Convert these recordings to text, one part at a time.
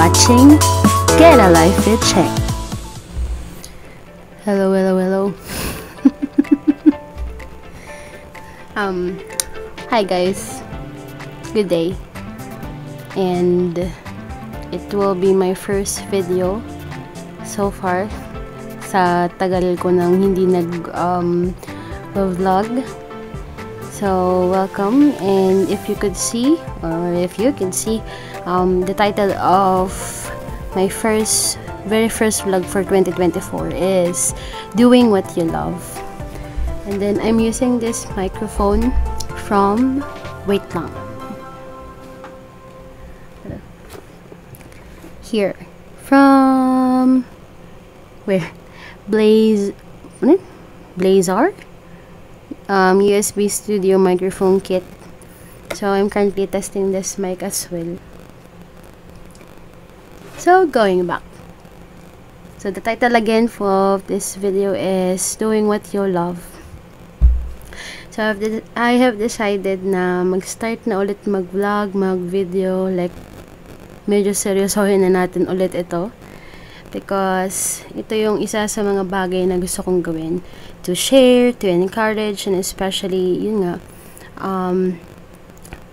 watching Get a Life Fit Check. Hello. Hi guys. Good day. And it will be my first video so far sa tagal ko nang hindi vlog. So welcome, and if you could see, the title of my very first vlog for 2024 is Doing What You Love. And then I'm using this microphone from, wait lang, here, from where? Blazar USB studio microphone kit. So I'm currently testing this mic as well. So going back, so the title again for this video is Doing What You Love. So I have decided na mag-start na ulit mag-vlog, mag-video, like medyo seryosohin na natin ulit ito. Because ito yung isa sa mga bagay na gusto kong gawin, to share, to encourage, and especially, yun nga,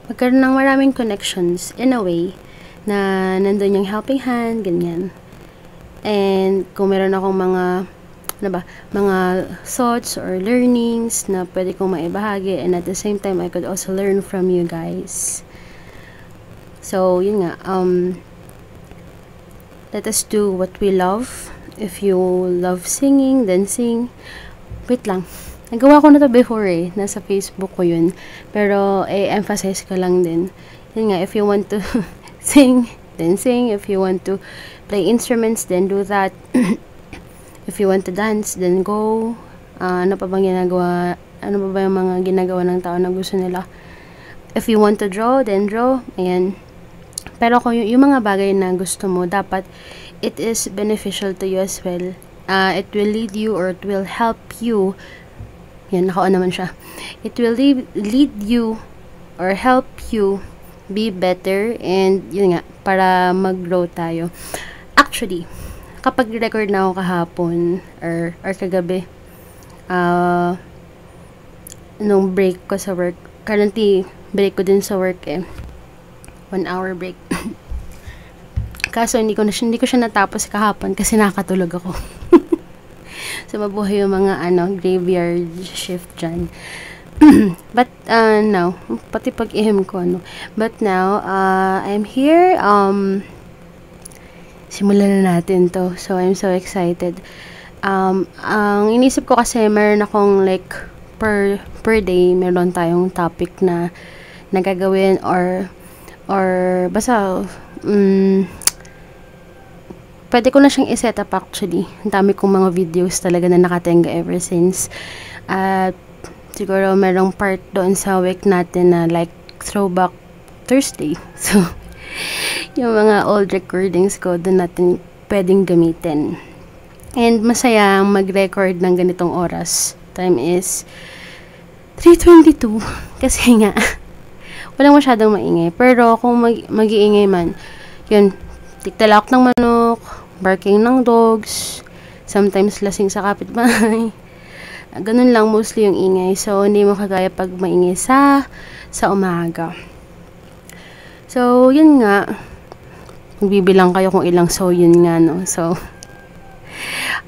magkaroon ng maraming connections in a way na nandun yung helping hand, ganyan. And kung meron akong mga thoughts or learnings na pwede kong maibahagi, and at the same time, I could also learn from you guys. So, yun nga, let us do what we love. If you love singing, then sing. Wait lang. Nagawa ko na to before nasa Facebook ko yun. Pero, emphasize ko lang din. Yun nga, if you want to sing, then sing. If you want to play instruments, then do that. If you want to dance, then go. Ano pa bang ginagawa? Ano pa ba yung mga ginagawa ng tao na gusto nila? If you want to draw, then draw. Ayan. Pero kung yung mga bagay na gusto mo, dapat it is beneficial to you as well. It will lead you, or it will help you. Yan, naka-on naman siya. It will lead you or help you be better, and yun nga, para mag-grow tayo. Actually, kapag record na ako kahapon or kagabi, nung break ko sa work, currently break ko din sa work 1 hour break. Kaso hindi ko siya natapos kahapon kasi nakatulog ako. So mabuhay yung mga graveyard shift dyan. But now, pati pag-ihim ko But now, I'm here. Simulan na natin to. So I'm so excited. Ang inisip ko kasi meron akong like per day meron tayong topic na nagagawin or basta pwede ko na siyang i-set up actually. Ang dami kong mga videos talaga na nakatenga ever since. At siguro merong part doon sa week natin na like Throwback Thursday. So, yung mga old recordings ko doon natin pwedeng gamitin. And masaya mag-record ng ganitong oras. Time is 3:22. Kasi nga, walang masyadong maingay. Pero kung mag-iingay man, yun, tiktalak ng manok, barking ng dogs, sometimes lasing sa kapitbahay. Ganun lang mostly yung ingay. So, hindi mo kagaya pag maingay sa umaga. So, yun nga. Magbibilang kayo kung ilang yun nga, So,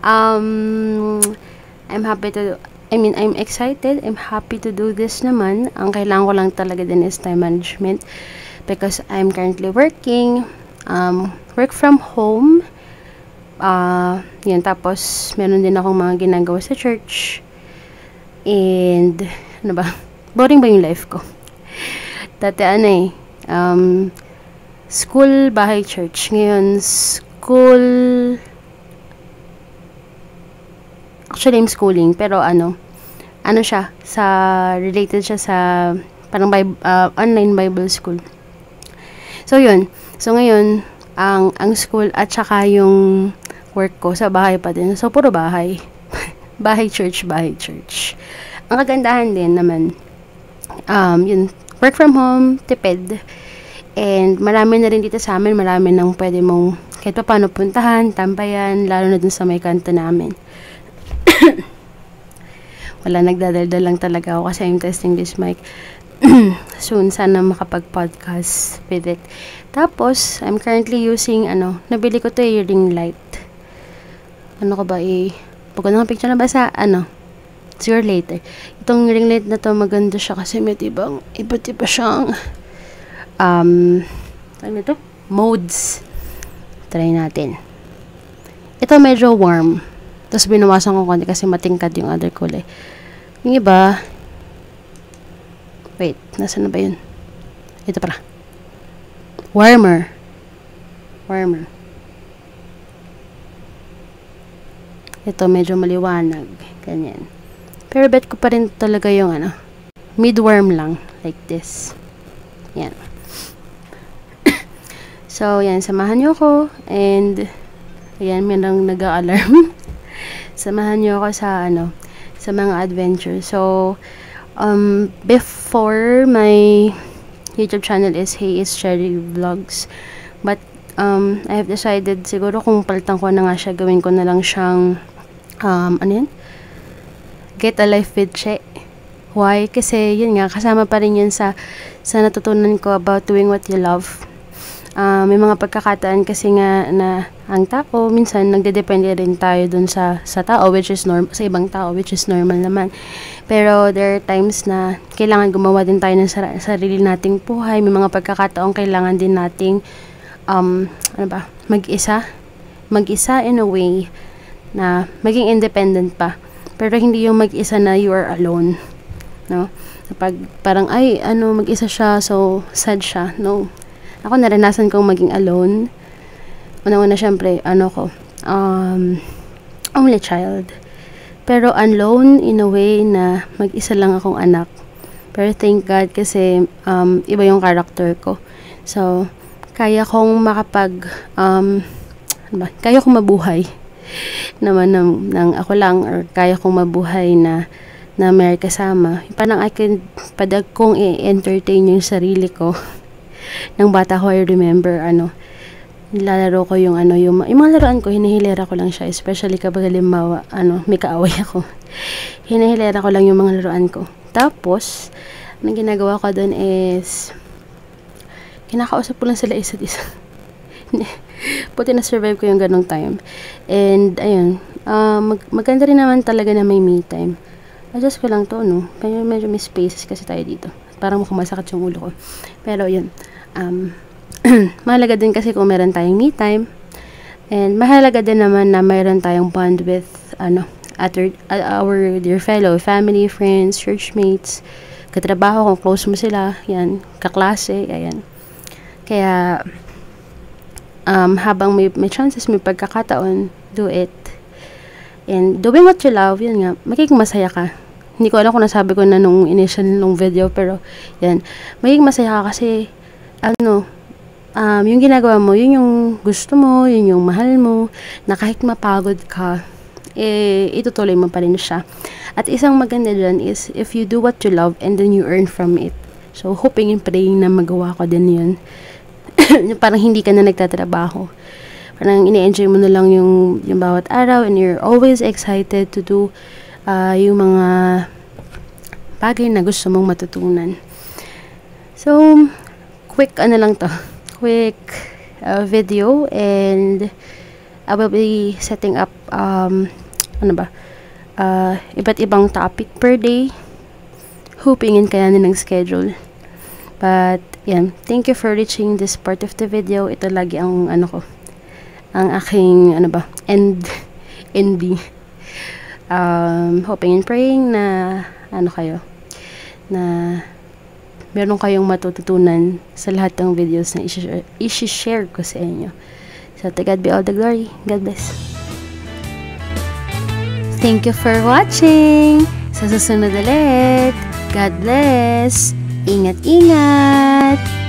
I'm excited. I'm happy to do this naman. Ang kailangan ko lang talaga din is time management because I'm currently working. Work from home. Yan, tapos meron din akong mga ginagawa sa church. And, boring ba yung life ko? Dati school, bahay, church. Ngayon, school, actually, I'm schooling, pero related siya sa parang online Bible school. So, yun. So, ngayon, ang school at saka yung work ko sa bahay pa din. So, puro bahay. Bahay, church, bahay, church. Ang kagandahan din naman, yun, work from home, tipid. And marami na rin dito sa amin, marami nang pwede mong kahit pa paano puntahan, tambayan, lalo na dun sa may kanto namin. Wala, nagdadaldal lang talaga ako kasi I'm testing this mic. Soon, sana makapag-podcast with it. Tapos, I'm currently using, nabili ko to ring light. Ano ko ba pag ko ng picture na ba sa, siguro later. Itong ring light na to, maganda siya kasi may iba't iba siyang, ano to? Modes. Try natin. Ito medyo warm. Tapos binawasan ko konti kasi matingkad yung other kulay. Yung iba, wait, nasa na ba yun? Ito pala. Warmer. Ito medyo maliwanag. Ganyan. Pero bet ko pa rin talaga yung mid-warm lang. Like this. Yan. So, yan. Samahan nyo ako. And, ayan, may nang nag-a-alarm. Samahan nyo ako sa mga adventure. So, before my YouTube channel is Hey Is Cherry Vlogs. But, I have decided, siguro kung palitan ko na nga siya, gawin ko na lang siyang, Get a Life with Che. Why? Kasi, yun nga, kasama pa rin yun sa natutunan ko about doing what you love. May mga pagkakataan kasi nga na ang tao, minsan nagdedepende rin tayo dun sa tao, which is sa ibang tao, which is normal naman. Pero there are times na kailangan gumawa din tayo ng sarili nating buhay. May mga pagkakataon kailangan din nating mag-isa in a way na maging independent pa. Pero hindi yung mag-isa na you are alone, no? Kapag parang mag-isa siya, so sad siya. No. Ako naranasan kong maging alone. Una-una syempre, only child. Pero alone in a way na mag-isa lang akong anak. Pero thank God kasi iba yung character ko. So, kaya kong kaya kong mabuhay naman ng ako lang, or kaya kong mabuhay na may kasama. Parang padag kong i-entertain yung sarili ko. Nang bata ko, I remember, nilalaro ko yung mga laruan ko, hinihilera ko lang siya, especially kapag halimbawa, may kaaway ako. Hinihilera ko lang yung mga laruan ko. Tapos, ang ginagawa ko doon is, kinakausap ko lang sila isa't isa. Buti na-survive ko yung ganong time. And, ayun, maganda rin naman talaga na may me time. Adjust ko lang to, no? Kaya medyo may spaces kasi tayo dito. Parang kumasakit yung ulo ko. Pero, yun. Mahalaga din kasi kung meron tayong me time. And mahalaga din naman na mayroon tayong bond with our dear fellow family, friends, churchmates, katrabaho kung close mo sila, yan, kaklase, ayan. Kaya habang may chances, may pagkakataon, do it. And doing what you love, yun nga, magiging masaya ka. Hindi ko alam kung nasabi ko na nung initial nung video, pero yan, magiging masaya ka kasi yung ginagawa mo, yun yung gusto mo, yun yung mahal mo, na kahit mapagod ka, itutuloy mo pa rin siya. At isang maganda dyan is, if you do what you love and then you earn from it. So, hoping and praying na magawa ko din yun. Parang hindi ka na nagtatrabaho. Parang ini-enjoy mo na lang yung bawat araw, and you're always excited to do yung mga bagay na gusto mong matutunan. So, quick video, and I will be setting up iba't ibang topic per day, hoping and kayanin ng schedule. But yan, thank you for reaching this part of the video. Ito lagi ang ang aking ending. Hoping and praying na na meron kayong matututunan sa lahat ng videos na i-share ko sa inyo. So, to God be all the glory. God bless. Thank you for watching. Sa susunod ulit. God bless. Ingat-ingat.